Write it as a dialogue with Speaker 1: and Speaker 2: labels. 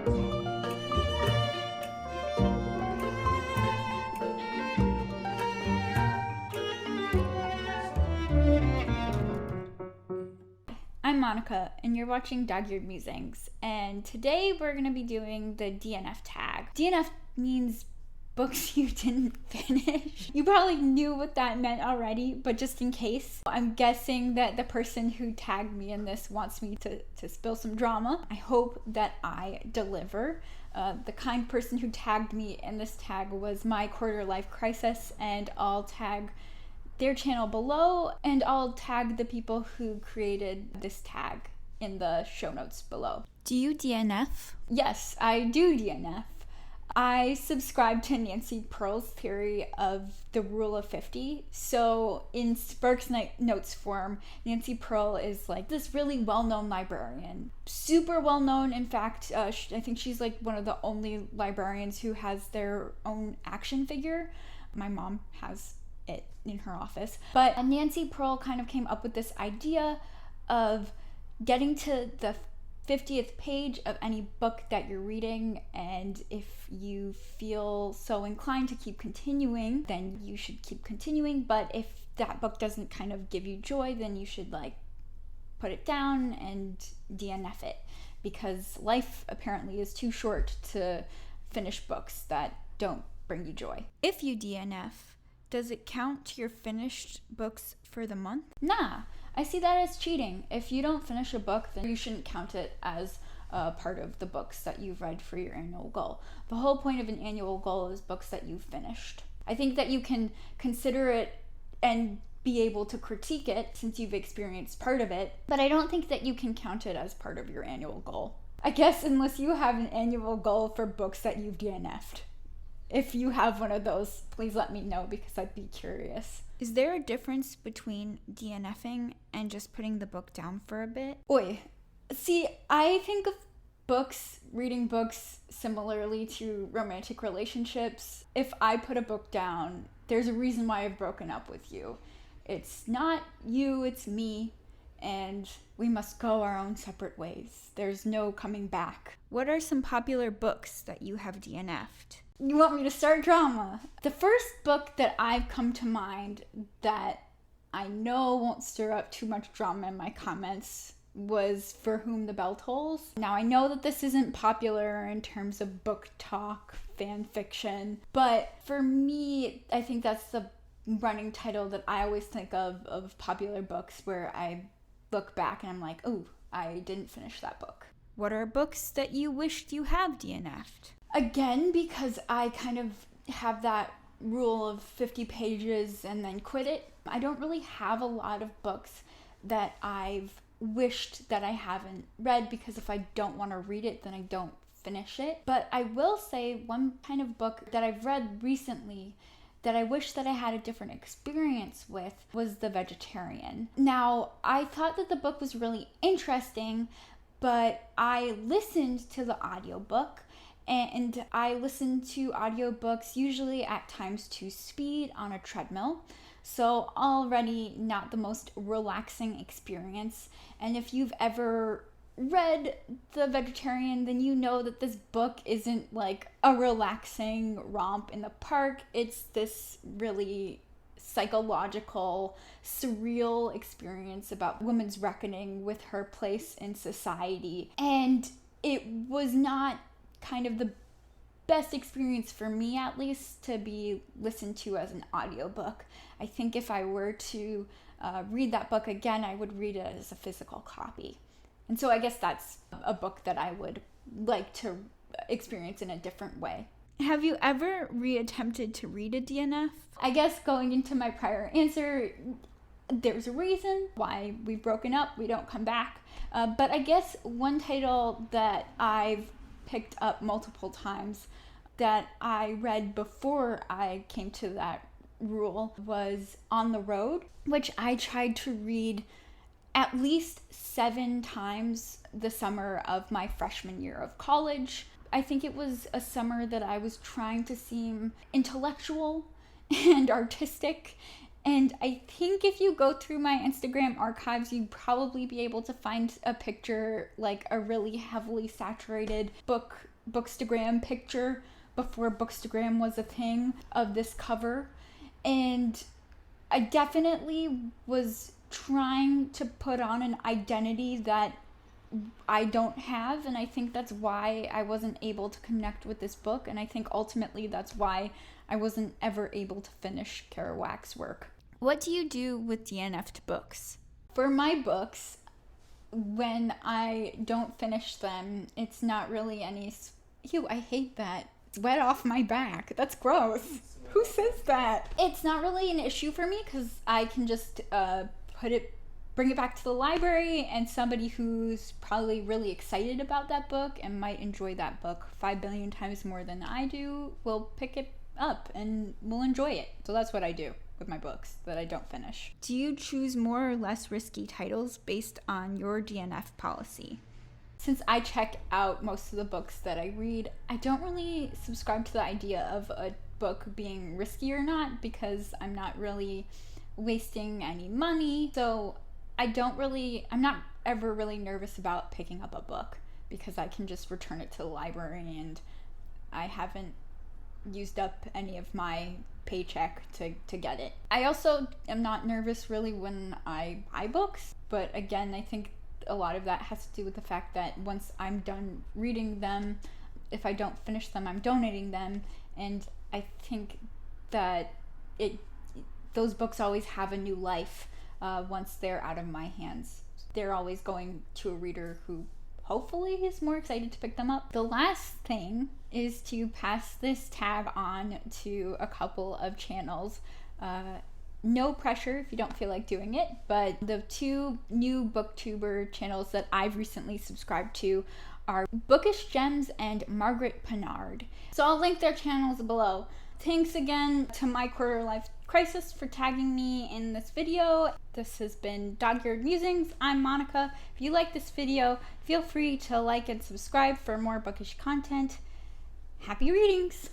Speaker 1: I'm Monica, and you're watching Dog-Eared Musings, and today we're going to be doing the DNF tag. DNF means books you didn't finish. You probably knew what that meant already, but just in case, I'm guessing that the person who tagged me in this wants me to spill some drama. I hope that I deliver. The kind person who tagged me in this tag was My Quarter Life Crisis, and I'll tag their channel below, and I'll tag the people who created this tag in the show notes below.
Speaker 2: Do you DNF?
Speaker 1: Yes, I do DNF. I subscribe to Nancy Pearl's theory of the rule of 50. So in Sparks Notes form, Nancy Pearl is like this really well-known librarian. Super well-known, in fact. I think she's like one of the only librarians who has their own action figure. My mom has it in her office. But Nancy Pearl kind of came up with this idea of getting to the 50th page of any book that you're reading, and if you feel so inclined to keep continuing, then you should keep continuing. But if that book doesn't kind of give you joy, then you should like put it down and DNF it, because life apparently is too short to finish books that don't bring you joy.
Speaker 2: If you DNF, does it count to your finished books for the month?
Speaker 1: Nah, I see that as cheating. If you don't finish a book, then you shouldn't count it as part of the books that you've read for your annual goal. The whole point of an annual goal is books that you've finished. I think that you can consider it and be able to critique it since you've experienced part of it, but I don't think that you can count it as part of your annual goal. I guess unless you have an annual goal for books that you've DNF'd. If you have one of those, please let me know, because I'd be curious.
Speaker 2: Is there a difference between DNF'ing and just putting the book down for a bit?
Speaker 1: Oi. See, I think of reading books similarly to romantic relationships. If I put a book down, there's a reason why I've broken up with you. It's not you, it's me, and we must go our own separate ways. There's no coming back.
Speaker 2: What are some popular books that you have DNF'd?
Speaker 1: You want me to start drama? The first book that I've come to mind that I know won't stir up too much drama in my comments was For Whom the Bell Tolls. Now, I know that this isn't popular in terms of book talk, fan fiction, but for me, I think that's the running title that I always think of popular books where I look back and I'm like, oh, I didn't finish that book.
Speaker 2: What are books that you wished you have DNF'd?
Speaker 1: Again, because I kind of have that rule of 50 pages and then quit it, I don't really have a lot of books that I've wished that I haven't read, because if I don't want to read it, then I don't finish it. But I will say one kind of book that I've read recently that I wish that I had a different experience with was The Vegetarian. Now, I thought that the book was really interesting, but I listened to the audiobook. And I listen to audiobooks usually at times 2 speed on a treadmill. So already not the most relaxing experience. And if you've ever read The Vegetarian, then you know that this book isn't like a relaxing romp in the park. It's this really psychological, surreal experience about women's reckoning with her place in society. And it was not kind of the best experience for me, at least, to be listened to as an audiobook. I think if I were to read that book again, I would read it as a physical copy. And so I guess that's a book that I would like to experience in a different way.
Speaker 2: Have you ever reattempted to read a DNF?
Speaker 1: I guess going into my prior answer, there's a reason why we've broken up, we don't come back. But I guess one title that I've picked up multiple times that I read before I came to that rule was On the Road, which I tried to read at least 7 times the summer of my freshman year of college. I think it was a summer that I was trying to seem intellectual and artistic, And I think if you go through my Instagram archives, you'd probably be able to find a picture, like a really heavily saturated Bookstagram picture before Bookstagram was a thing, of this cover. And I definitely was trying to put on an identity that I don't have, and I think that's why I wasn't able to connect with this book, and I think ultimately that's why I wasn't ever able to finish Kerouac's work.
Speaker 2: What do you do with DNF'd books?
Speaker 1: For my books, when I don't finish them, it's not really any... Ew, I hate that. It's wet off my back. That's gross. Who says that? It's not really an issue for me because I can just bring it back to the library, and somebody who's probably really excited about that book and might enjoy that book 5 billion times more than I do will pick it up and will enjoy it. So that's what I do with my books that I don't finish.
Speaker 2: Do you choose more or less risky titles based on your DNF policy?
Speaker 1: Since I check out most of the books that I read, I don't really subscribe to the idea of a book being risky or not, because I'm not really wasting any money. So I'm not ever really nervous about picking up a book because I can just return it to the library, and I haven't used up any of my paycheck to get it. I also am not nervous really when I buy books, but again, I think a lot of that has to do with the fact that once I'm done reading them, if I don't finish them, I'm donating them, and I think that those books always have a new life once they're out of my hands. They're always going to a reader who hopefully is more excited to pick them up. The last thing is to pass this tab on to a couple of channels. No pressure if you don't feel like doing it, but the 2 new booktuber channels that I've recently subscribed to are Bookish Gems and Margaret Pinard. So I'll link their channels below. Thanks again to My Quarter Life Crisis for tagging me in this video. This has been Dog-Eared Musings. I'm Monica. If you like this video, feel free to like and subscribe for more bookish content. Happy readings!